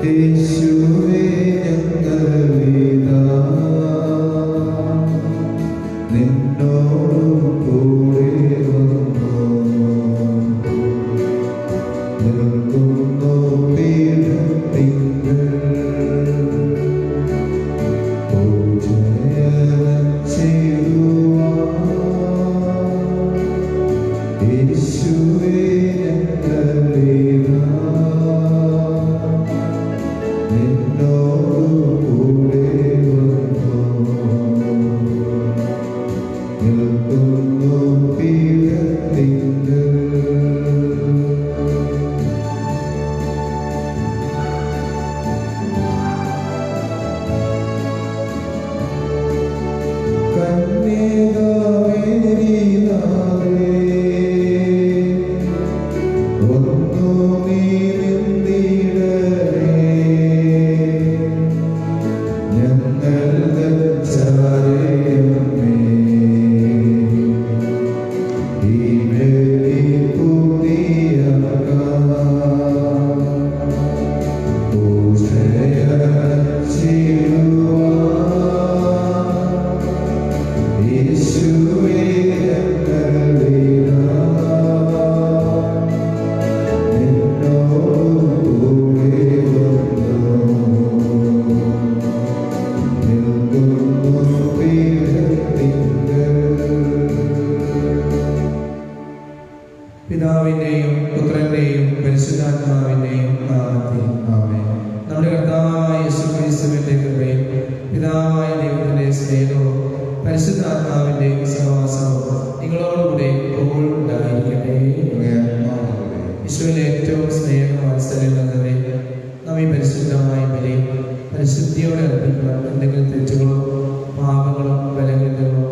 യേശുവേ ഞങ്ങളിതാ നിന്നോടു കൂടെ വന്നു നിൽക്കുന്നു പീഠത്തിങ്കൽ പൂജനം ചെയ്യുവാൻ യേശുവേ ഞങ്ങളിതാ നിന്നോടു കൂടെ വന്നു നിൽക്കുന്നു പീഠത്തിങ്കൽ പിതാവിന്റെയും പുത്രന്റെയും പരിശുദ്ധാത്മാവിന്റെയും നാമത്തിൽ ആമേൻ. നമ്മുടെ കർത്താവായ യേശുക്രിസ്തുവിന്റെ കൃപയും പിതാവായ ദൈവത്തിന്റെ സ്നേഹവും പരിശുദ്ധാത്മാവിന്റെ സഹവാസവും നിങ്ങളോടുകൂടെ എപ്പോഴും ഉണ്ടായിരിക്കട്ടെ. യേശുവിലെ ഏറ്റവും സ്നേഹവാത്സല്യം എന്നവരെ നാം ഈ പരിശുദ്ധമായ ബലി പരിശുദ്ധിയോടെ അർപ്പിക്കണം. എന്തെങ്കിലും തെറ്റുകളോ പാപങ്ങളോ ബലഹീനതകളോ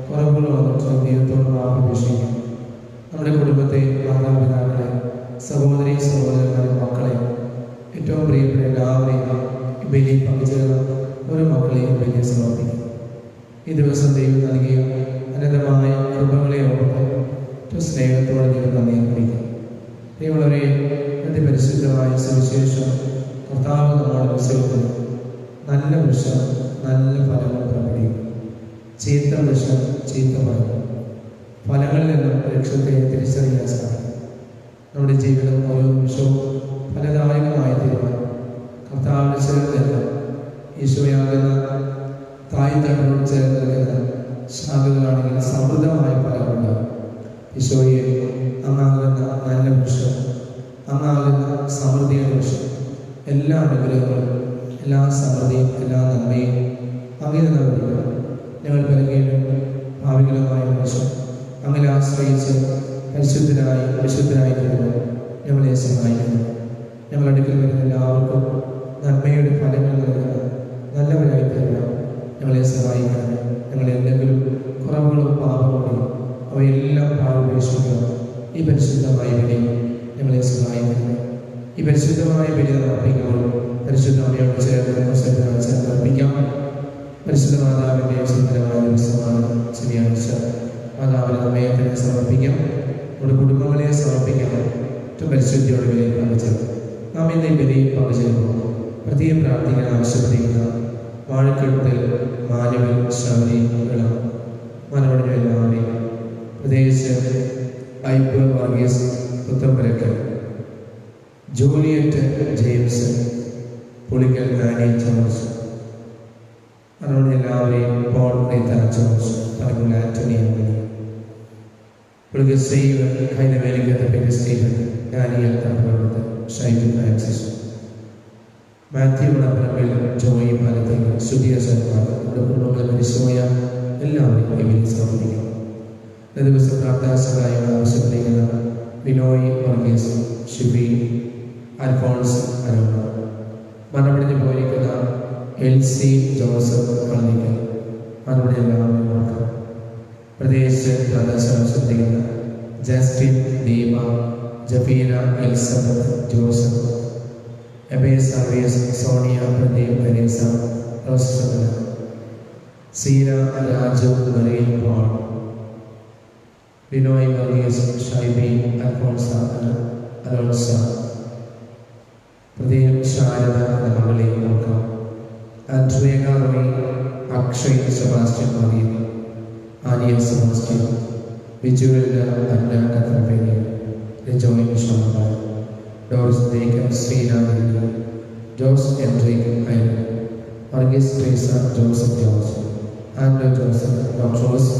കുറവുകളോ വന്നിട്ടുള്ള ദൈവത്തോട് മാപ്പപേക്ഷിക്കണം. നമ്മുടെ കുടുംബത്തെ, മാതാപിതാക്കളെ, സഹോദരി സഹോദരന്മാരെ, മക്കളെ, ഏറ്റവും പ്രിയപ്പെട്ട എല്ലാവരെയും ബലി പങ്കുചേർന്ന ഓരോ മക്കളെയും ബലിയെ സമർപ്പിക്കും. ഈ ദിവസം ദൈവം നൽകിയ അനന്തമായ കൃപകളെ ഓർത്ത് ഏറ്റവും സ്നേഹത്തോടെ ദൈവം നന്ദി അർപ്പിക്കും. ദൈവങ്ങളെ പരിശുദ്ധമായ സുവിശേഷം കർത്താവ് നമ്മുടെ വിഷയത്തിൽ നല്ല വൃക്ഷം നല്ല ഫലങ്ങൾ പുറപ്പെടുവിക്കും, ചീത്ത വൃക്ഷം ചീത്ത ഫലങ്ങൾ. ഫലങ്ങളിൽ നിന്നും വൃക്ഷത്തെ തിരിച്ചറിയാൻ സാധിക്കും. നമ്മുടെ ജീവിതം ഓരോ നിമിഷവും ഫലദായകമായി തീരുമാനം കർത്താവിന് ചേർന്ന് ഈശോയാകുന്ന തായ് തടനോട് ചേർന്ന് നൽകുന്ന ശാഖകളാണെങ്കിൽ സമൃദ്ധമായ ഫലമുണ്ടാകും. ഈശോയെ അങ്ങാകുന്ന നല്ല വൃക്ഷം, അങ്ങാകുന്ന സമൃദ്ധിയുടെ വൃക്ഷം, എല്ലാ അനുഗ്രഹങ്ങളും എല്ലാ സമൃദ്ധിയും എല്ലാ നന്മയും അങ്ങനെ നൽകുക. ഞങ്ങൾ പലകീഴും ഭാവികളുമായ വൃക്ഷം അങ്ങനെ ആശ്രയിച്ച് പരിശുദ്ധരായി വിശുദ്ധരായി തീരുവാൻ ഞങ്ങളെ സഹായിക്കുന്നു. ഞങ്ങളടുക്കൽ വരുന്ന എല്ലാവർക്കും നന്മയുടെ ഫലങ്ങൾ നൽകുന്ന നല്ലവരായി തീരുവാൻ ഞങ്ങളെ സഹായിക്കണം. ഞങ്ങൾ എന്തെങ്കിലും കുറവുകളും പാപങ്ങളും അവയെല്ലാം പാപപേക്ഷിക്കുക. ഈ പരിശുദ്ധമായ ബലി ഞങ്ങളെ സഹായിക്കുന്നു. ഈ പരിശുദ്ധമായ ബലി അർപ്പിക്കുമ്പോൾ പരിശുദ്ധ അമ്മയോട് ചേർന്ന് അർപ്പിക്കാം. പരിശുദ്ധ മാതാവിൻ്റെ സുന്ദരമായ ദിവസമാണ് ശനിയാഴ്ച. മാതാവിനെ നമ്മയെ തന്നെ സമർപ്പിക്കാം, നമ്മുടെ കുടുംബങ്ങളെ സമർപ്പിക്കാം. ഏറ്റവും പരിശുദ്ധിയോടെ ബലിയിൽ പങ്കുചേർന്നു. നാം ഇന്ന് ഈ ബലിയിൽ പങ്കുചേർന്നു പ്രത്യേകം പ്രാർത്ഥിക്കാൻ ആവശ്യപ്പെട്ടിരിക്കുന്ന വാഴക്കെട്ടിൽ മാനവിൽ ശബരി ഇളം മനവടിഞ്ഞ എല്ലാവരെയും, പ്രത്യേകിച്ച് Ipe Varghese Puthamparakkal, Juliet James, Pulickal Annie George, മനവടിഞ്ഞ എല്ലാവരെയും, Paul Nathan George, Parambulla Antony അമ്മ, പുളിക്കൽ സ്റ്റീവൻ, ഹൈനവേലിക്കത്തെ Steven, Daniel Thampurath, Shaiju Francis, Matthew Manapparambil, Joy Palathil, Sudhiya സന്മാർ, നമ്മുടെ കുടുംബങ്ങളെ മരിച്ചുപോയ എല്ലാവരെയും ഇവയിൽ സമർപ്പിക്കണം. ഇന്ന ദിവസം പ്രാർത്ഥനാസഹായം ആവശ്യപ്പെട്ടിരിക്കുന്ന ബിനോയ് വർഗീസ്, ഷിബി, അൽഫോൺസ് അരോണ, മരണമടഞ്ഞു പോയിരിക്കുന്ന എൽസി ജോസഫ് പള്ളിക്കൽ, മരണമടഞ്ഞ എല്ലാവരെയും ഓർക്കാം. പ്രദേശത്ത് പ്രാർത്ഥനാസഹായം ശ്രദ്ധിക്കുന്ന Justin, Deepa, Jafeena, Elizabeth, Joseph, എബേസ് സർവീസ്, സോണിയ, പ്രദീപ്, കരീസ, റോസന, സീന, രാജു, മറിയൻ, പോൾ, ബിനോയ് വർഗീസ്, ഷൈബി, അൽഫോൺസ, അലോൺസ, പ്രത്യേകം ശാരദ എന്ന മകളെയും നോക്കാം. Andrea Roy, Akshay Sebastian Mariam, ആനിയ സെബാസ്റ്റ്യൻ, വിജുവല്ല അന്ന കത്രപേനി, റിജോയിൻ ഷോമബാൻ, ഡോറിസ് ദേക്കൻ, ശ്രീനാഥ്, ജോസ് എൻട്രിക് അയൻ, വർഗീസ് ട്രീസ, ജോസഫ് ജോസ്, ആൻഡ്രോ Joseph, doctor Rose,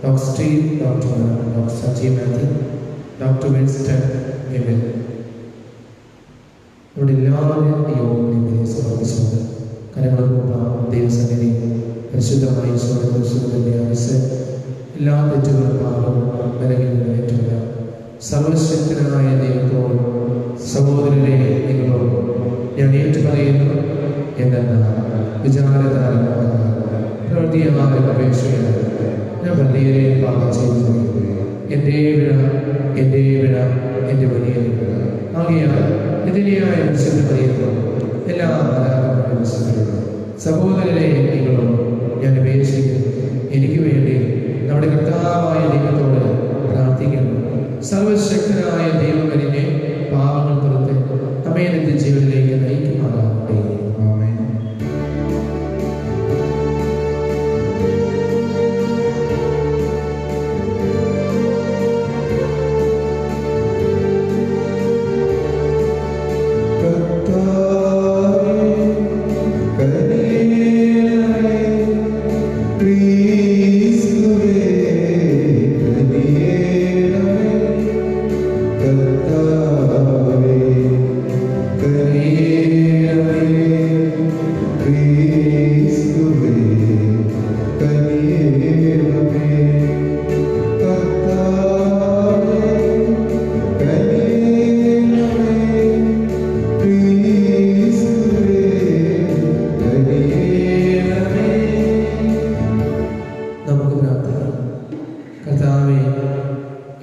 doctor Steve, doctor Saji Matthew, doctor Winston Emil. ഇവിടെ എല്ലാവരും ഈ യോഗങ്ങളെ സമർപ്പിച്ചുകൊണ്ട് കരങ്ങളൊപ്പം ദൈവസന്നിധി പരിശുദ്ധമായി ധ്യാനിച്ച് എല്ലാ തെറ്റുകളും പാപങ്ങളും ബലഹീനതകളും ഏറ്റുള്ള സർവശക്തനായ ദൈവത്തോടും സഹോദരരെ നിങ്ങളോടും ഞാൻ ഏറ്റുപറയുന്നു. എന്തെന്നാൽ വിചാരത്താൽ പ്രവൃത്തിയായ അപേക്ഷയാണ് ഞാൻ വലിയ പാപം ചെയ്തു. എൻ്റെ വിഴ എൻ്റെ വലിയ ആകെയാണ് ഇതിനെയായ വിശുദ്ധ പറയുന്നു. എല്ലാ സഹോദരരെ നിങ്ങളോട് ഞാൻ അപേക്ഷിക്കുന്നു, എനിക്ക് വേണ്ടി നമ്മുടെ കർത്താവായ ദൈവത്തോട് പ്രാർത്ഥിക്കുന്നു. സർവശക്തനായ ദൈവം എന്നെ പാപങ്ങൾ പുറത്ത് നമ്മെ നിത്യജീവനിലേക്ക് നയിക്കുമാറാകട്ടെ. ആമേൻ.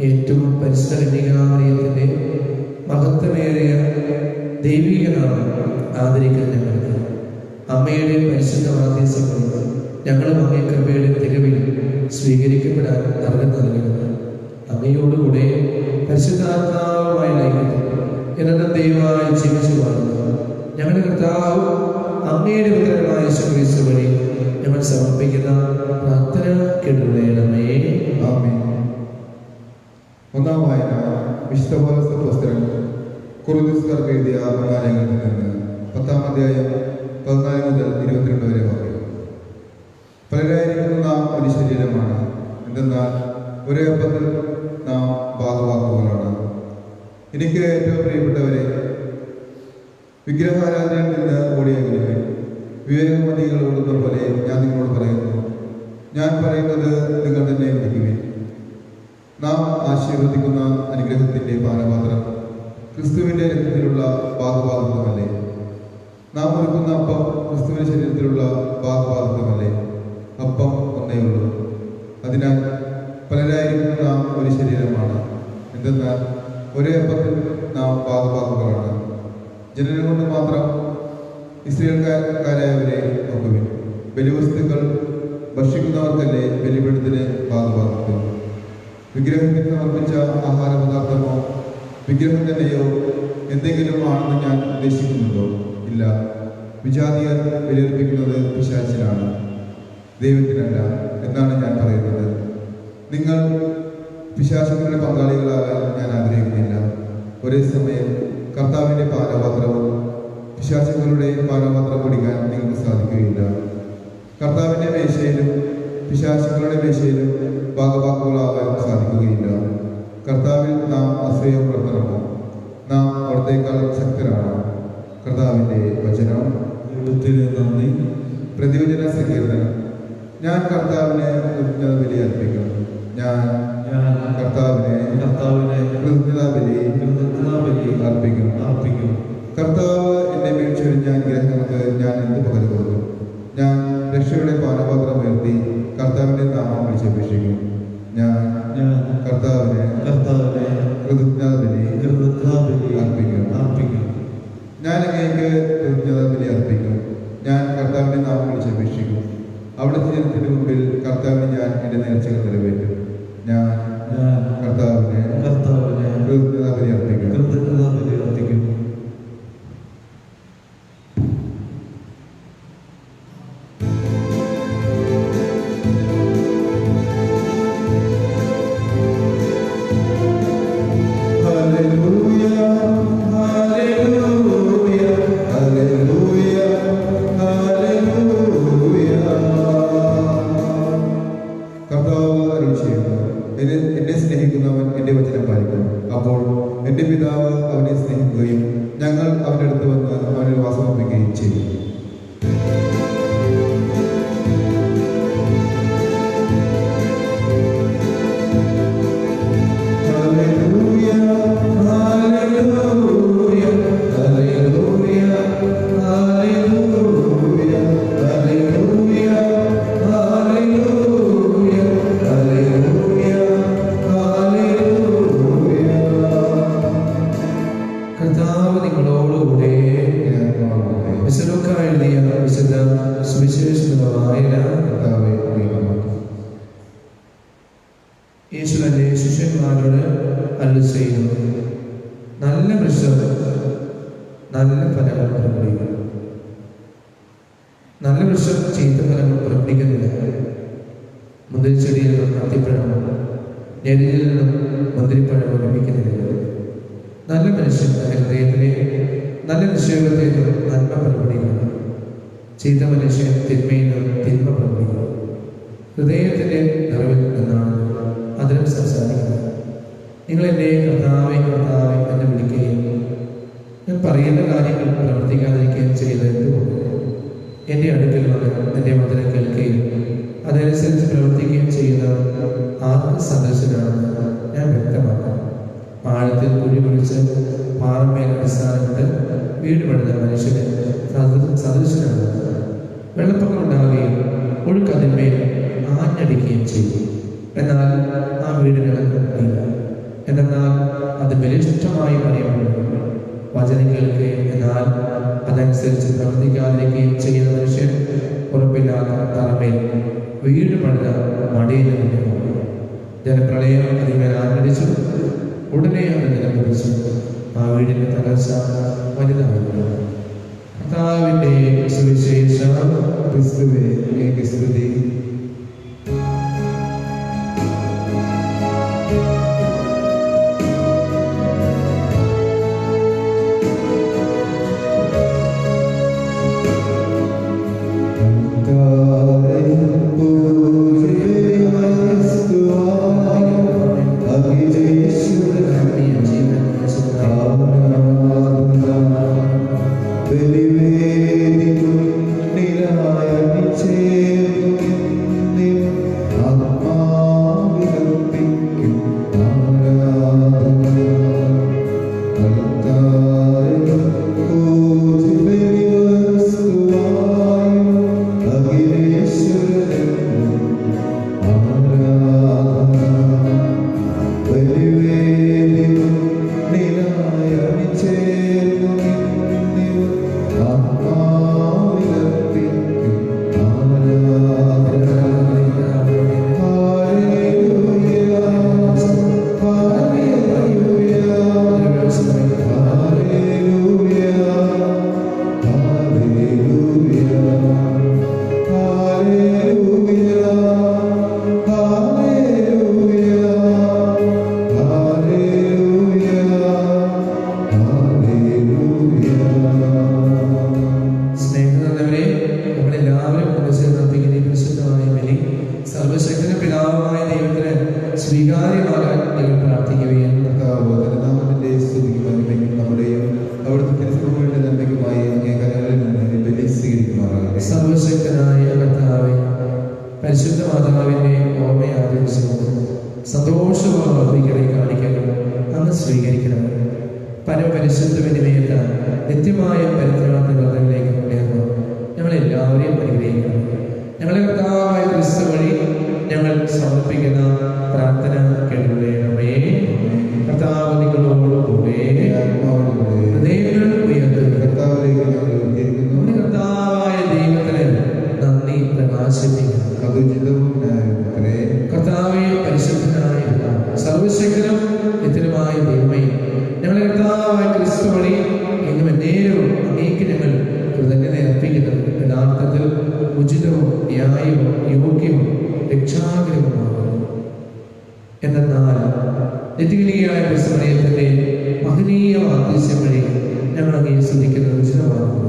ഏറ്റവും പരിശുദ്ധ കന്യകാമറിയത്തിൻ്റെ മഹത്വമേറിയ ദൈവിക നാമം ആദരിക്കാൻ ഞങ്ങൾക്ക് അമ്മയുടെ പരിശുദ്ധ മാധ്യസ്ഥം ഞങ്ങളും അങ്ങേ കൃപയുടെ തികവിൽ സ്വീകരിക്കപ്പെടാൻ അർഹത നൽകുന്നത്. അമ്മയോടുകൂടെ പരിശുദ്ധാത്മാവുമായി ലയിക്കുന്നു എന്നത് ദൈവമായി ജീവിച്ചു പാടുന്നു. ഞങ്ങളുടെ കർത്താവ് അങ്ങയുടെ പുത്രനായ യേശുക്രിസ്തു വഴി ഞങ്ങൾ സമർപ്പിക്കുന്ന പ്രാർത്ഥന കേട്ടുകൊള്ളണമേ. ആമേൻ. ഒന്നാം വായന വിശുദ്ധ പൗലോസ് പുസ്തകൻ കൊറിന്തോസുകാർക്ക് എഴുതിയ ലേഖനത്തിൽ നിന്ന് 10-ാം അധ്യായം 14 മുതൽ 22 വരെ പറയും. പലരായിരിക്കുന്ന നാം ഒരു ശരീരമാണ്, എന്തെന്നാൽ ഒരേ അപ്പത്തിൽ നാം ഭാഗവാക്കുകളാണ്. എനിക്ക് ഏറ്റവും പ്രിയപ്പെട്ടവരെ, വിഗ്രഹാരാധനയിൽ നിന്ന് ഓടിയെങ്കിലും വിവേകമതികൾ ഓടുന്ന പോലെ ഞാൻ നിങ്ങളോട് പറയുന്നു, ഞാൻ പറയുന്നത് നിങ്ങൾ തന്നെ വിധിക്കുവിൻ. നാം ആശീർവദിക്കുന്ന അനുഗ്രഹത്തിൻ്റെ പാനപാത്രം ക്രിസ്തുവിൻ്റെ രക്തത്തിലുള്ള ഭാഗഭാഗത്വമല്ലേ? നാം ഒരുക്കുന്ന അപ്പം ക്രിസ്തുവിൻ്റെ ശരീരത്തിലുള്ള ഭാഗഭാഗത്വമല്ലേ? അപ്പം ഒന്നേയുള്ളൂ. അതിനാൽ പലരായിരിക്കുന്ന നാം ഒരു ശരീരമാണ്, എന്തെന്നാൽ ഒരേ അപ്പത്തിൽ നാം ഭാഗഭാഗങ്ങളാണ്. ജനനം കൊണ്ട് മാത്രം ഇസ്രായേൽക്കാരായവരെ നോക്കുവിൻ. ബലിവസ്തുക്കൾ ഭക്ഷിക്കുന്നവർക്കല്ലേ ബലിപീഠത്തിന് ഭാഗഭാഗത്വം? വിഗ്രഹത്തിന് സമർപ്പിച്ച ആഹാര പദാർത്ഥമോ വിഗ്രഹം തന്നെയോ എന്തെങ്കിലും ആണെന്ന് ഞാൻ ഉദ്ദേശിക്കുന്നുണ്ടോ? ഇല്ല. വിജാതിയർ ബലിയർപ്പിക്കുന്നത് പിശാചിനാണ്, ദൈവത്തിനല്ല എന്നാണ് ഞാൻ പറയുന്നത്. നിങ്ങൾ പിശാചുക്കളുടെ പങ്കാളികളാകാൻ ഞാൻ ആഗ്രഹിക്കുന്നില്ല. ഒരേ സമയം കർത്താവിൻ്റെ പാനപാത്രവും പിശാചുക്കളുടെ പാനപാത്രം കുടിക്കാൻ നിങ്ങൾക്ക് സാധിക്കുകയില്ല. കർത്താവിൻ്റെ മേശയിലും പിശാചുക്കളുടെ മേശയിലും ഭാഗവാക്കുകളാകാൻ സാധിക്കുകയില്ല. കർത്താവിൽ നാം അസൂയം പുലർത്തണമോ? നാം അവിടത്തേക്കാൾ ശക്തരാണ്. കർത്താവിൻ്റെ വചനം. ദൈവത്തിന് നന്ദി. പ്രതിവചന സങ്കീർത്തനം. ഞാൻ കർത്താവിനെ കൃതജ്ഞത ബലി അർപ്പിക്കും. ഞാൻ കർത്താവിനെ കൃതജ്ഞതാ ബലി അർപ്പിക്കും. കർത്താവ് എന്നെ വീഴ്ചയൊഴിഞ്ഞ അനുഗ്രഹങ്ങൾക്ക് ഞാൻ എന്ത് പകരം കൊടുക്കും? ഞാൻ രക്ഷയുടെ പാനപാത്രം ഉയർത്തി കർത്താവിൻ്റെ നാമം വിളിച്ചപേക്ഷിക്കും. ഞാൻ കർത്താവിനെ കൃതജ്ഞതാ ബലി അർപ്പിക്കും. ഞാൻ അങ്ങേക്ക് കൃതജ്ഞതാ ബലി അർപ്പിക്കും. ഞാൻ കർത്താവിൻ്റെ നാമം വിളിച്ചപേക്ഷിക്കും. അവിടുത്തെ ജനത്തിന് മുമ്പിൽ കർത്താവിന് ഞാൻ എൻ്റെ നേർച്ചകൾ നിറവേറ്റും. ഞാൻ കർത്താവിനെ കൃതജ്ഞതാ ബലി അർപ്പിക്കും. അവൻ്റെ അടുത്ത് വന്ന് അവനെ വാസമർപ്പിക്കുകയും ചെയ്തു. യേശു തന്റെ ശിഷ്യന്മാരോട് അരുളിച്ചെയ്യുന്നു, നല്ല വൃക്ഷം നല്ല ഫലങ്ങൾ പുറപ്പെടുവിക്കും, നല്ല വൃക്ഷം ചീത്ത ഫലങ്ങൾ പുറപ്പെടുവിക്കുന്നില്ല. മുന്തിരിച്ചെടിയിൽ നിന്നും അത്തിപ്പഴമോ ഞെരിയിൽ നിന്നും മുന്തിരിപ്പഴമോ ലഭിക്കുന്നില്ല. നല്ല മനുഷ്യൻ തന്റെ ഹൃദയത്തിലെ നല്ല നിശ്ചയത്തിൽ നിന്നും നന്മ പുറപ്പെടുവിക്കുന്നു, ചീത്ത മനുഷ്യൻ തിന്മയിൽ നിന്നും തിന്മ പുറപ്പെടുവിക്കുന്നു. ഹൃദയത്തിന്റെ നിറവിൽ നിന്നാണ് അതിനും സംസാരിക്കുന്നത്. നിങ്ങൾ എന്നെ കർത്താവേ കർത്താവേ എന്ന് വിളിക്കുകയും ഞാൻ പറയുന്ന കാര്യങ്ങൾ പ്രവർത്തിക്കാതിരിക്കുകയും ചെയ്ത് എന്തുകൊണ്ട്? എൻ്റെ അടുക്കൽ വന്ന് എൻ്റെ വചനം കേൾക്കുകയും അതനുസരിച്ച് പ്രവർത്തിക്കുകയും ചെയ്യുന്ന ആർക്ക് സദൃശനാണെന്ന് ഞാൻ വ്യക്തമാക്കാം. ആഴത്തിൽ കുഴി കുഴിച്ച് പാറമേൽ അടിസ്ഥാനമിട്ട് വീട് പണിത മനുഷ്യന് സദൃശനാണ്. വെള്ളപ്പൊക്കം ഉണ്ടാവുകയും ഒഴുക്കതിന്മേൽ ആഞ്ഞടിക്കുകയും ചെയ്യും, എന്നാൽ ആ വീടിന് ഇളക്കില്ല. എന്നാൽ അത് ബലിഷ്ഠമായി പണിയപ്പെടും. വചനം കേൾക്കുകയും എന്നാൽ അതനുസരിച്ച് പ്രവർത്തിക്കാതിരിക്കുകയും ചെയ്യുന്ന മനുഷ്യൻ ഉറപ്പില്ലാത്ത തറമേൽ വീട് പണിത മടിയിൽ തുല്യമാണ്. ജലപ്രളയം അതിന്മേൽ ആഞ്ഞടിച്ചു, ഉടനെ അത് നിലംപതിച്ചു. ആ വീടിന്റെ തകർച്ച വലുതായിരുന്നു. കർത്താവിന്റെ സുവിശേഷം. ക്രിസ്തുവേ അങ്ങേക്ക് സ്തുതി. സർവശക്തനും പിതാവുമായ ദൈവത്തിന് സ്വീകാര്യമാകാൻ നിങ്ങൾ പ്രാർത്ഥിക്കുകയും നാമത്തിന്റെ സ്തുതിക്കും അനുഭവിക്കും നമ്മുടെയും അവിടുത്തെ തിരുസഭകളുടെ നന്മയ്ക്കുമായി അങ്ങേ കരങ്ങളിൽ നിന്ന് ബലി സ്വീകരിക്കുമാറാകട്ടെ. സർവശക്തനായ കർത്താവേ, പരിശുദ്ധ മാതാവിന്റെ ഓർമ്മയെ ആദരിച്ചുകൊണ്ട് സന്തോഷപൂർവ്വം വർദ്ധിക്കണേ കാണിക്കണം അങ്ങ് സ്വീകരിക്കണം. പരമപരിശുദ്ധ വിനിമയത്താൽ നിത്യമായ പരിത്രാണങ്ങളിലേക്ക് മുന്നേറുന്നു. ഞങ്ങളെല്ലാവരെയും പരിഗ്രഹിക്കണം. ഞങ്ങളെ കർത്താവായ ക്രിസ്തു വഴി ഞങ്ങൾ സമർപ്പിക്കുന്ന പ്രാർത്ഥന കേൾക്കണമേ. കർത്താവ് നിങ്ങളോടുകൂടെ ഹൃദയങ്ങൾ ഉയർത്തുന്നു. കർത്താവായ ദൈവത്തിന് നന്ദി പ്രകാശിപ്പിക്കുന്നു. കർത്താവേ, പരിശുദ്ധനായ സർവശക്തനും നിത്യനുമായ ദൈവമേ, ഞങ്ങളെ കർത്താവായ ക്രിസ്തു വഴി എന്നും എന്നേരവും അങ്ങേക്ക് ഞങ്ങൾ കൃതജ്ഞത അർപ്പിക്കുന്നത് യഥാർത്ഥത്തിൽ ഉചിതവും ന്യായവും യോഗ്യവും രക്ഷാകരവുമാകുന്നു. എന്നാൽ നിത്യകനികയായ ക്രിസ്തുമറിയത്തിന്റെ മഹനീയ വാഗ്ദാനം വഴി ഞങ്ങൾ അങ്ങേ സ്തുതിക്കുന്നത് ഉചിതമാകുന്നു.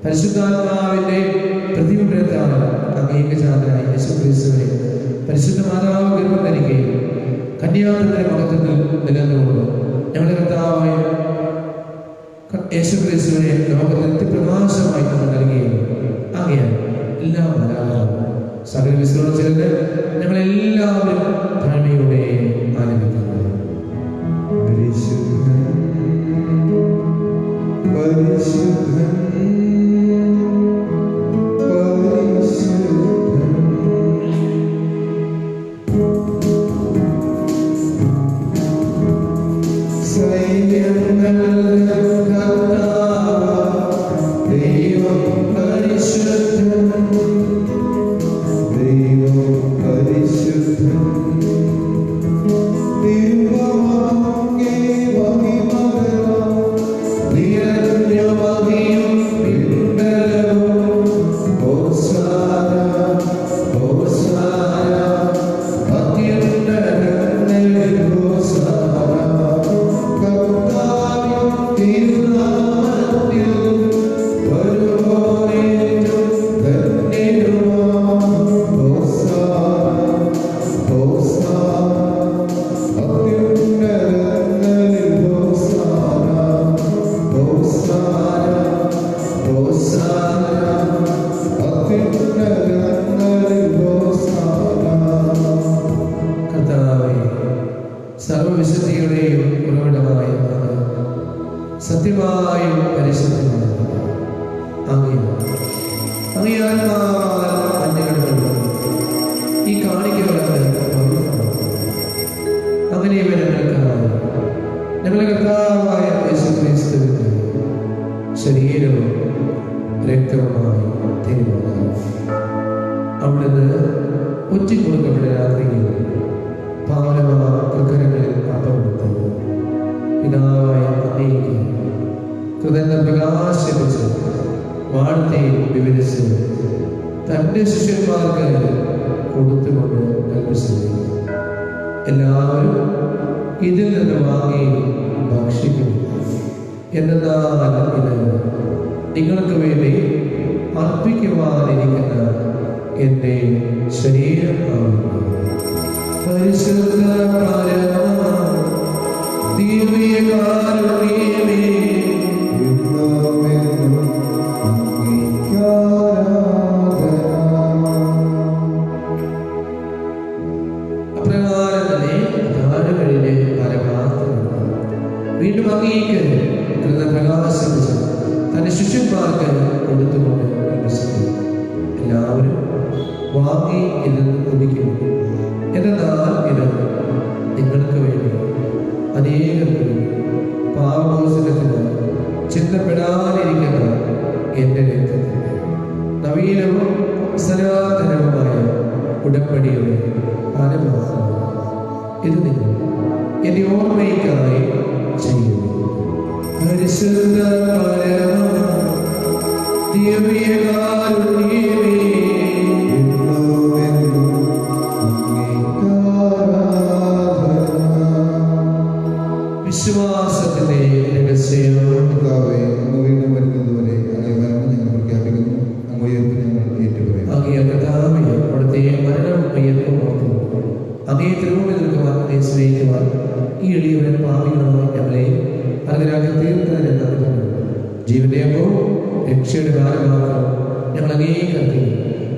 പരിശുദ്ധാത്മാവിന്റെ പ്രതിബിംബത്താൽ അങ്ങേക്ക് ചാതനായ യേശുക്രിസ്തുവിനെ പരിശുദ്ധ മാതാവ് ഗർഭം ധരിക്കുകയും കന്യാത്വത്തിന്റെ മഹത്വത്തിൽ നിലനിന്നുകൊണ്ട് ഞങ്ങളുടെ കർത്താവായ യേശുക്രിസ്തുവിനെ ലോകത്തിൽ പ്രകാശമായി നമ്മൾ നൽകുകയും ആകയാൽ എല്ലാ മലയാളം സകല വിശ്വാസം ചേർന്ന് ഞങ്ങളെല്ലാവരും താഴ്മയോടെ ആലപിക്കുന്നു. പരിശുദ്ധൻ പരിശുദ്ധൻ സർവവിശുദ്ധിയുടെയും ഉറവിടമായ സത്യമായും പരിശുദ്ധമാണ്. ഈ കാണിക്കകളാണ് അങ്ങനെ ഞങ്ങളുടെ കർത്താവായ യേശുക്രിസ്തുവിന്റെ ശരീരവും രക്തവുമായി തീരുമാനം. അവിടുന്ന് ഒറ്റിക്കൊടുക്കപ്പെട്ട രാത്രിയിൽ പാവനമാക്കരങ്ങളിൽ അപ്പമെടുത്തു പിതാവായ അങ്ങേക്ക് കൃതജ്ഞ പ്രകാശിപ്പിച്ച് വാഴ്ത്തി വിവരിച്ച് തൻ്റെ ശിഷ്യന്മാർക്ക് കൊടുത്തുകൊണ്ട് കൽപ്പിച്ചു. എല്ലാവരും ഇതിൽ നിന്ന് വാങ്ങി ഭക്ഷിക്കും. എന്നാൽ ഇത് നിങ്ങൾക്ക് വേണ്ടി അർപ്പിക്കുവാനിരിക്കുന്ന എൻ്റെ ശരീരമാകുന്നു. പരിശുദ്ധ ദിവ്യകാരുണ്യമേ അപ്രകാരം തന്നെ ധാരകളിലെ പരമാർത്ഥം വീണ്ടും അങ്ങേക്ക് പ്രകാശിപ്പിച്ച് തന്റെ ശിഷ്യന്മാർക്ക് കൊടുത്തുകൊണ്ട് എല്ലാവരും വാങ്ങി ഇത് കുടിക്കും. എന്നാൽ ഇത് നിങ്ങൾക്ക് വേണ്ടി അനേകം പാപമോചനത്തിന് ചിന്തപ്പെടാതിരിക്കുന്ന എൻ്റെ രക്തത്തിൻ്റെ നവീനവും സനാതനവുമായ ഉടമ്പടിയുടെ പാനപാത്രം. ഇത് നിങ്ങൾ എൻ്റെ ഓർമ്മയ്ക്കായി ചെയ്യുന്നു. പരിശുദ്ധ ദിവ്യകാരുണ്യമേ വിശ്വാസത്തിന്റെ രഹസ്യം വീണ്ടും വരുന്നതുവരെ അങ്ങേ മരണം ഞങ്ങൾ പ്രഖ്യാപിക്കുന്നു. അങ്ങോട്ട് ഞങ്ങൾ ഏറ്റുപറയും. അങ്ങേ കർത്താവേ, അവിടുത്തെ മരണം ഉയർത്തും അങ്ങേ തിരുമുമ്പിൽ നിൽക്കുവാൻ അങ്ങേ സ്നേഹിക്കുവാൻ ഈ എളിയവൻ പാപികളായി ഞങ്ങളെ അതിനാക്കി തീർത്തതിനെ നൽകുന്നു. ജീവന്റെ അപ്പവും രക്ഷയുടെ കാലമാക്കണം ഞങ്ങൾ അംഗീകരിക്കും.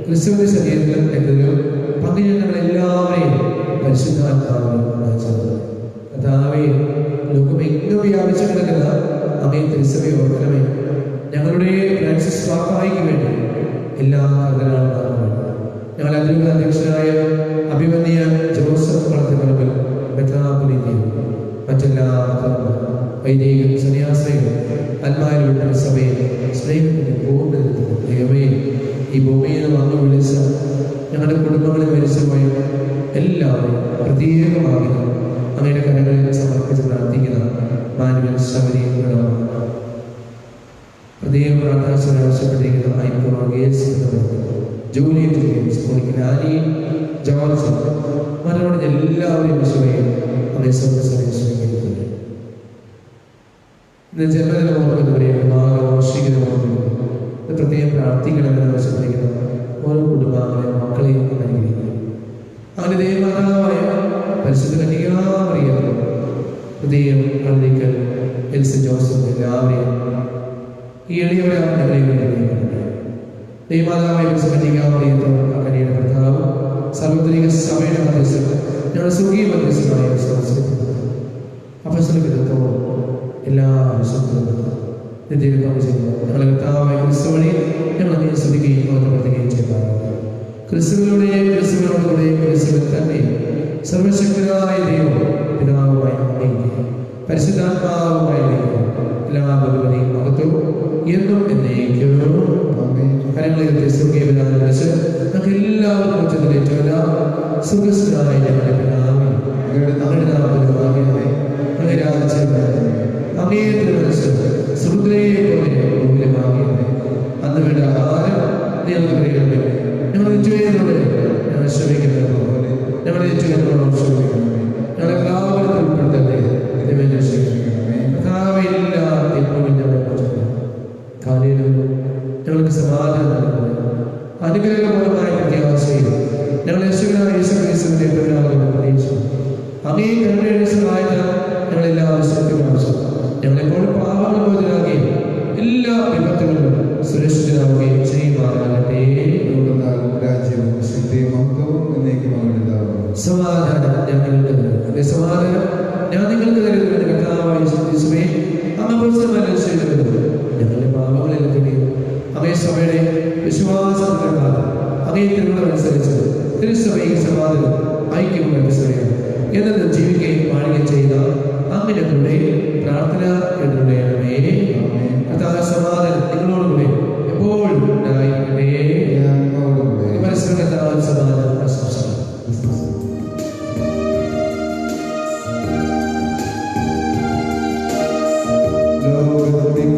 ക്രിസ്തുവിന്റെ ശരീരത്തിലും രക്തത്തിലും പങ്കിന് ഞങ്ങളെല്ലാവരെയും പരിശുദ്ധാത്മാവിൽ കർത്താവേ, ലോകമെങ്ങും വ്യാപിച്ചു കിടക്കുന്ന അങ്ങേ തിരുസഭയെ ഓർക്കണമേ. ഞങ്ങളുടെ ഫ്രാൻസിസ് പാപ്പായ്ക്ക് വേണ്ടി എല്ലാ കർത്തനാളും ഞങ്ങൾ അതിരൂപ അധ്യക്ഷനായ അഭിമന്യ ജോസഫ് വളർത്തുകളത്തിൽ മെത്രാപ്പൊലീത്തയും മറ്റെല്ലാ വൈദികരും സന്യാസികളും ആത്മാവിലുള്ള സഭയെ സ്നേഹത്തിന്റെ പൂർണ്ണതയെ ഈ ഭൂമിയിൽ വന്നു വിളിച്ച ഞങ്ങളുടെ കുടുംബങ്ങളിൽ മരിച്ചുപോയ എല്ലാവരും പ്രത്യേകമായി അങ്ങയുടെ കരങ്ങളിൽ സമർപ്പിച്ച് പ്രാർത്ഥിക്കുന്ന മാനുവൽ ശബരികളാണ്. പ്രത്യേക പ്രാർത്ഥന ആവശ്യപ്പെട്ടിരിക്കുന്ന ജൂലിയറ്റ് ജെയിംസ് ആനി ജോർജ് മറ്റവരുടെ എല്ലാവരെയും വിശ്വയും അവരെ സ്വീകരിക്കുന്നു. ഇന്ന് ജന്മദിനം ഓർക്കുന്നവരെയും വാർഷികതോർക്കുന്നു. പ്രത്യേകം പ്രാർത്ഥിക്കണമെന്ന് ആവശ്യപ്പെട്ടിരിക്കുന്ന ഓരോ കുടുംബാംഗങ്ങളെയും മക്കളെയും അനുഗ്രഹിക്കുന്നു. അങ്ങനെ ദേവമാതാവായ പരിശുദ്ധ കന്യകാമറിയം ഹൃദയം അതിലേക്ക് എൽസ ജോസഫ് എല്ലാവരെയും ഈ എളിയവരെ ദൈവമാതാവായി സംബന്ധിക്കാവുന്ന അങ്ങനെയുടെ ഭർത്താവ് സാർവത്രിക സഭയുടെ മധ്യസ്ഥൻ ഞങ്ങളുടെ സ്വർഗീയ മധ്യസ്ഥനായ അപ്പസ്തലത്തോളം എല്ലാ ഞങ്ങളുടെ കർത്താവായ ക്രിസ്തു വഴി ഞങ്ങൾ നീ സ്തുതിക്കുകയും പ്രവർത്തിക്കുകയും ചെയ്യുന്നതാണ്. ക്രിസ്തുവിലൂടെയും ക്രിസ്തുവിനോടുകൂടെയും ക്രിസ്തുവിൽ തന്നെ സർവശക്തനായ ദൈവം പിതാവുമായി പരിശുദ്ധാത്മാവുമായി എല്ലാ ബഹുമതിയും മഹത്വവും എന്നും എന്നേക്കും കരങ്ങളെ സ്വർഗീയ പിതാവിനെ വിളിച്ച് നമുക്ക് എല്ലാവർക്കും ഉച്ചത്തിലേറ്റല്ല സുഖസ്ഥനായ ഞങ്ങളുടെ പിതാവേ അങ്ങയുടെ നാമത്തിൽ ഭാഗ്യമായി അങ്ങേ രാജ്യം അങ്ങേ തിരുമനസ്സ് സുഹൃത്തിനെ പോലെ ഭാഗ്യമായി അന്ന് വേണ്ട ആഹാരം ഞങ്ങൾക്ക് കഴിയണമേ. ഞങ്ങൾ നിശ്ചയത്തോടെ ഞങ്ങൾ ശ്രമിക്കുന്നത് പോലെ ഞങ്ങളെ നിശ്ചയത്തോളം ശ്രമിക്കണമേ. ഞങ്ങളെ എല്ലാവരും ഉൾപ്പെടുത്തട്ടെ. കഥാവയില്ല എപ്പോഴും ഞങ്ങൾക്ക് സമാധാനം അനുഗ്രഹപരമായ പ്രത്യാശയിൽ ഞങ്ങൾ യേശുക്രിസ്തുവിന്റെ പ്രതീക്ഷിച്ചു. അങ്ങേ കരുണയുടെ സഹായത്താൽ ഞങ്ങളെല്ലാവരും സത്യമാവശ്യം ഞങ്ങളെപ്പോഴും പാപങ്ങൾ ബോധനാകുകയും എല്ലാ വിപത്തുകളിലും സുരക്ഷിതരാകുകയും ചെയ്യുമാറാകട്ടെ. രാജ്യവും ശക്തിയും മഹത്വവും എന്നേക്കും സമാധാനം ഞങ്ങൾക്ക് അതേ സമാധാനം ഞാൻ നിങ്ങൾക്ക് തരുന്നത് കർത്താവായ യേശുക്രിസ്തുവേ ഞങ്ങളുടെ പാപങ്ങളെല്ലാം അങ്ങേ സഭയുടെ വിശ്വാസത്തിലാണ് അങ്ങേ തിരുവനന്തപുരമനുസരിച്ച് തിരുസഭയിൽ സമാധാനം ഐക്യം മനസ്സിലാക്കാം എന്നത് ജീവിക്കുകയും പാടുകയും ചെയ്ത അങ്ങനെ കൂടെ പ്രാർത്ഥന എന്നുടേണമേ. കർത്താവ് സമാധാനം നിങ്ങളോടുകൂടെ എപ്പോഴും ഉണ്ടായിരിക്കട്ടെ. പരസ്പരം കർത്താവ് സമാധാനം ആശംസിക്കുന്നു. ലോകത്തിൻ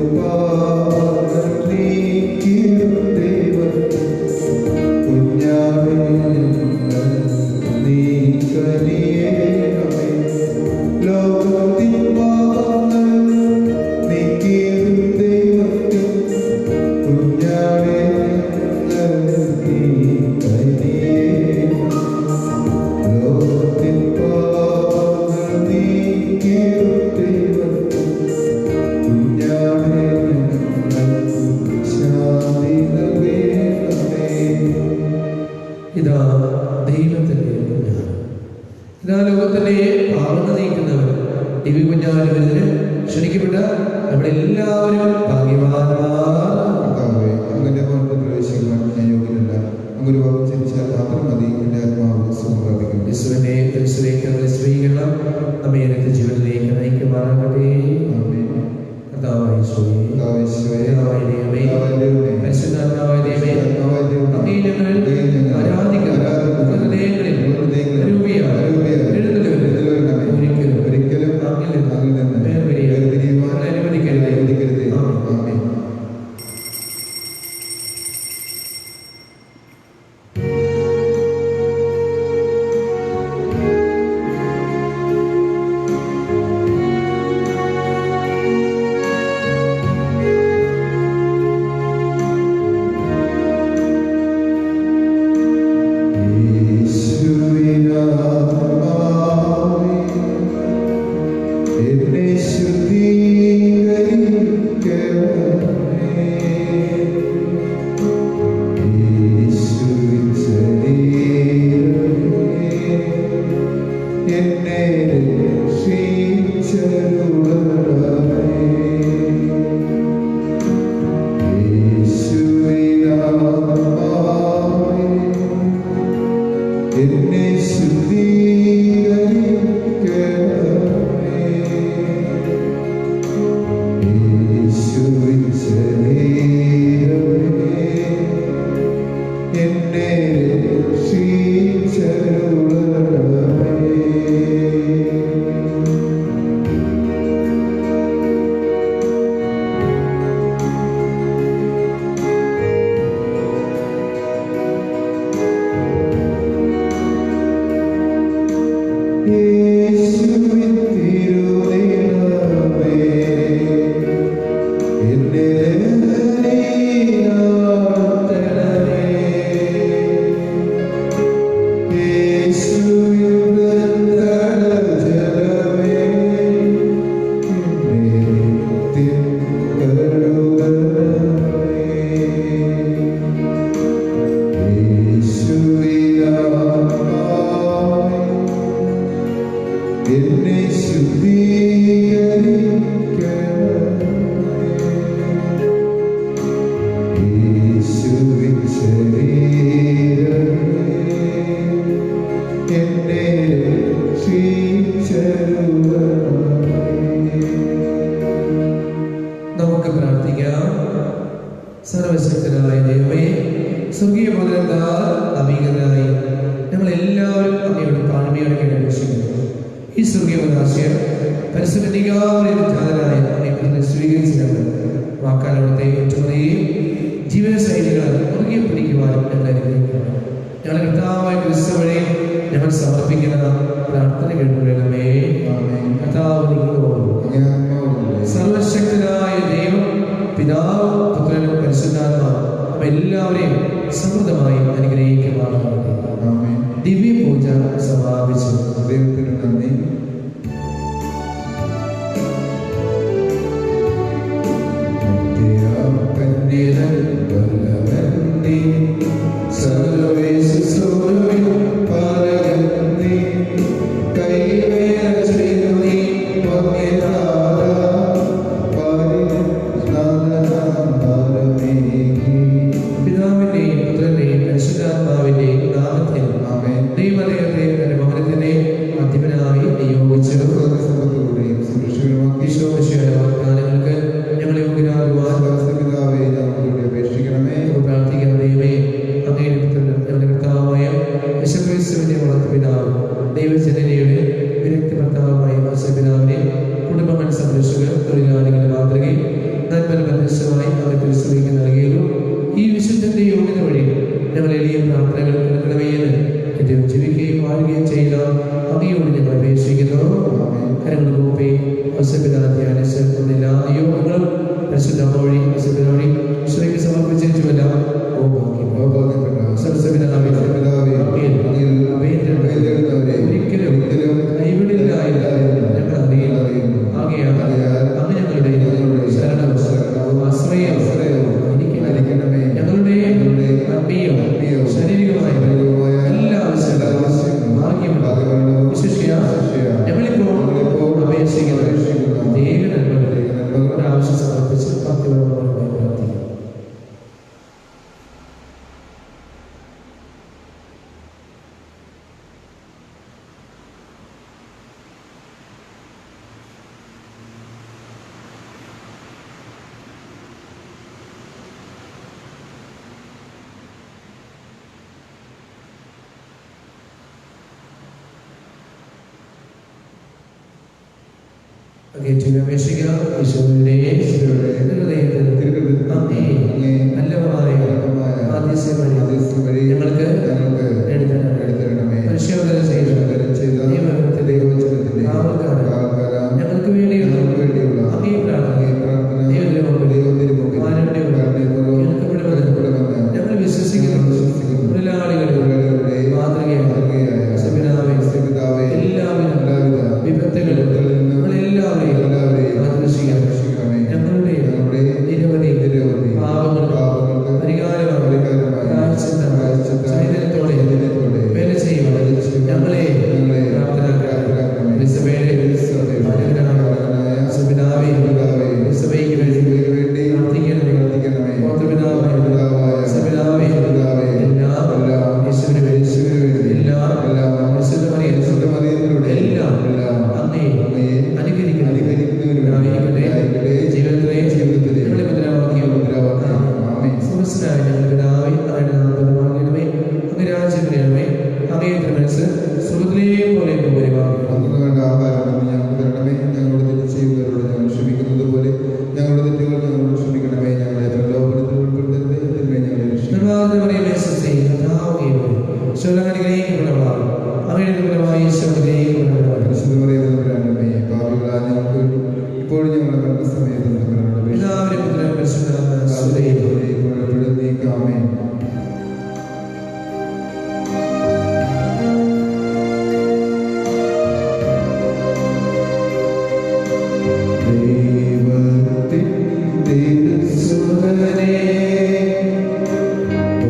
പ്രാർത്ഥിക്കാം. സർവശക്തനായ ദൈവമേ, സ്വർഗീയ പദത്താൽ നവീകരണമായി ഞങ്ങളെല്ലാവരും അങ്ങയുടെ താഴ്മയോടെ അപേക്ഷിക്കുന്നു. ഈ സ്വർഗീയ പദാശയം പരിശുദ്ധനായ അങ്ങയെ സ്വീകരിച്ചിട്ടുണ്ട്. വാക്കാലത്തെ ഏറ്റുപറയുകയും ജീവിത ശൈലികൾ മുറുകെ പിടിക്കുവാനും ഞങ്ങൾ അനുഗ്രഹിക്കുന്നു. ഞങ്ങളുടെ കർത്താവായ ക്രിസ്തു വഴി ഞങ്ങൾ സമർപ്പിക്കുന്ന പ്രാർത്ഥന കേൾക്കണമേ. കർത്താവ് സർവശക്തനായ ദൈവം പിതാവ് പുത്രനും പരിശുദ്ധാത്മാവും എല്ലാവരെയും സമൃദ്ധമായി അനുഗ്രഹിക്കുമാറാകട്ടെ. ദിവ്യ പൂജ സമാപിച്ചു. ദൈവത്തിന് നന്ദി.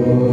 Oh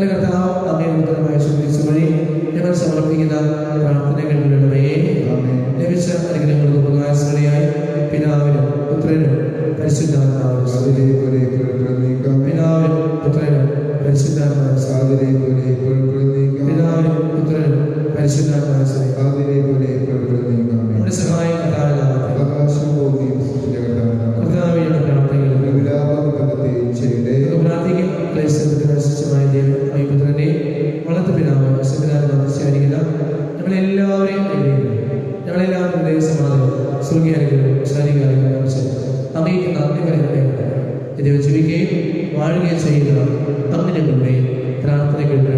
ഞങ്ങളുടെ കർത്താവ് അങ്ങേ ഉത്തരമായ യേശു വഴി ഞങ്ങൾ സമർപ്പിക്കുന്ന പ്രാർത്ഥനകളിലൂടെ ലഭിച്ച അനുഗ്രഹങ്ങൾക്ക് ഉപകാരങ്ങളെയായി പിതാവിനും പുത്രനും പരിശുദ്ധാത്മാവിനും പിതാവിനും പുത്രനും പരിശുദ്ധാത്മാവിനും പിതാവിനും പുത്രനും പരിശുദ്ധാത്മാവിനും നമ്മുടെ സഹായം പ്രാർത്ഥിക്കും. ക്ലേശത്തിന് നശിച്ചമായ ദൈവം പുത്രനെ വളർത്തു പിതാവ് വശത്തിനായിരിക്കുന്ന ഞങ്ങളെല്ലാവരെയും ഞങ്ങളെല്ലാവരും സമാധാനം സ്വർഗീയാനുഗ്രഹം ശാരീരികാനുഗ്രഹം അങ്ങേക്ക് നന്ദി പറയുന്നത് ഇത് ജീവിക്കുകയും വാഴുകയും ചെയ്യുന്ന അങ്ങനെയുള്ള പ്രാർത്ഥനകളുടെ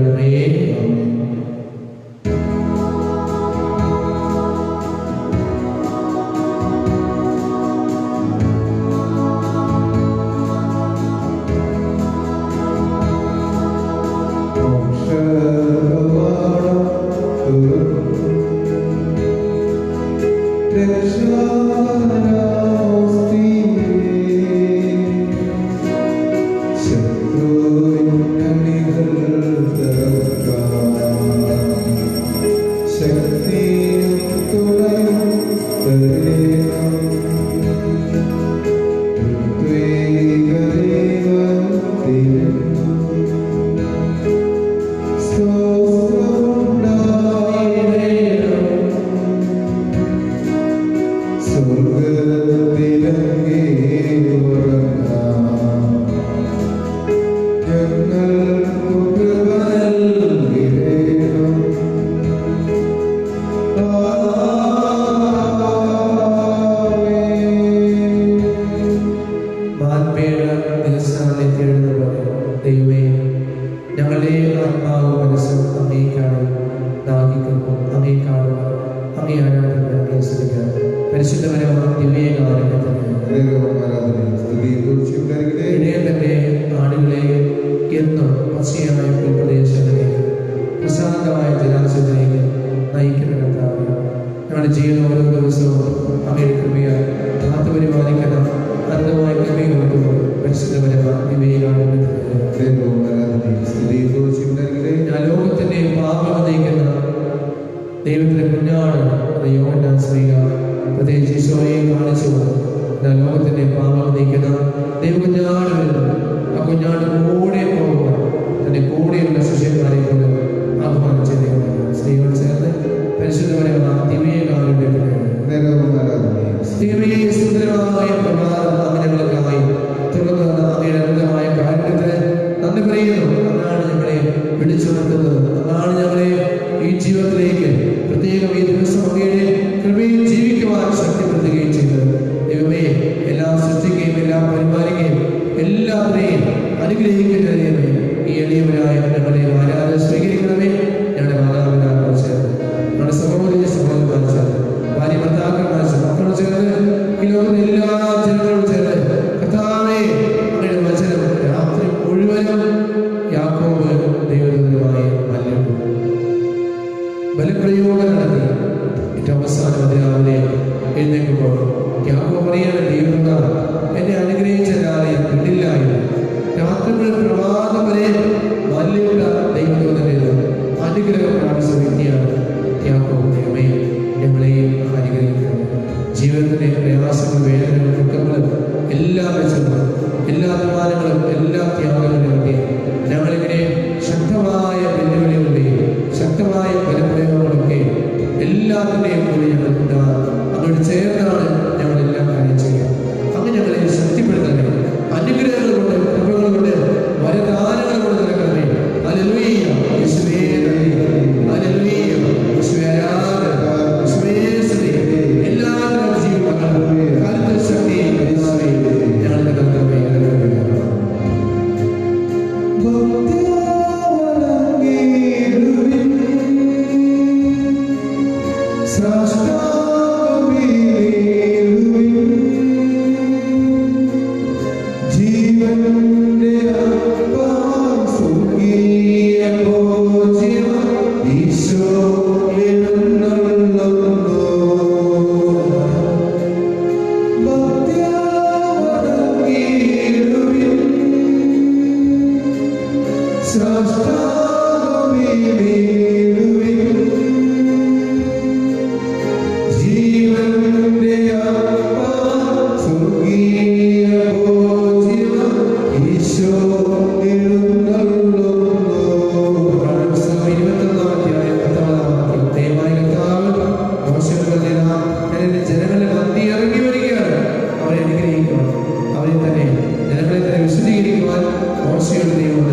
So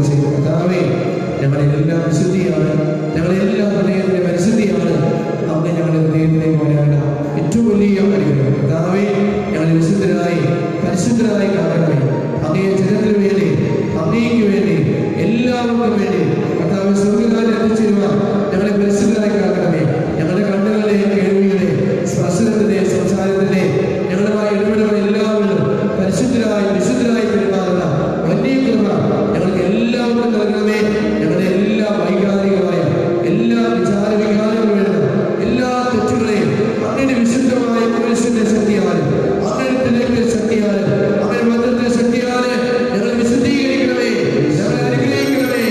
ചെയ്യും. കർത്താവേ, ഞങ്ങളെല്ലാം വിശുദ്ധിയാണ്, ഞങ്ങളെല്ലാം ഹൃദയത്തിന്റെ പരിശുദ്ധിയാണ്. അങ്ങ് ഞങ്ങളുടെ ഹൃദയത്തിലെ പോലെയാണ് ഏറ്റവും വലിയ അനുഗ്രഹം. കർത്താവേ, ഞങ്ങളെ വിശുദ്ധരായി പരിശുദ്ധരായി കാക്കണമേ. അങ്ങയെ ജനത്തിന് വേണ്ടി, അങ്ങയ്ക്ക് വേണ്ടി, എല്ലാവർക്കും വേണ്ടി കർത്താവ് സ്വർഗ്ഗരാജ്യം എത്തിച്ചേരുവാൻ ഞങ്ങളെ പരിശുദ്ധരായി കാക്കണമേ. ഞങ്ങളുടെ കണ്ണുകളെ, കേൾവികളെ, സ്പർശനത്തിന്റെ, സംസാരത്തിന്റെ, ഞങ്ങളുമായി ഇടപെടുന്ന എല്ലാവരും പരിശുദ്ധരായി വിശുദ്ധരായി പെരുമാറുന്ന വലിയ കൃപ ഞങ്ങൾക്ക് എല്ലാവർക്കും നൽകണമേ. ഞങ്ങളുടെ എല്ലാ വൈകാരികമായ എല്ലാ വിചാര വികാരങ്ങളും എല്ലാ തെറ്റുകളെയും അങ്ങയുടെ വിശുദ്ധമായ പുരുഷന്റെ ശക്തിയാലും അങ്ങയുടെ ശക്തിയാലും അങ്ങയുടെ മതത്തിന്റെ ശക്തിയാലും ഞങ്ങളെ വിശുദ്ധീകരിക്കണമേ. ഞങ്ങളെ അനുഗ്രഹിക്കണമേ.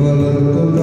വളർത്തുന്ന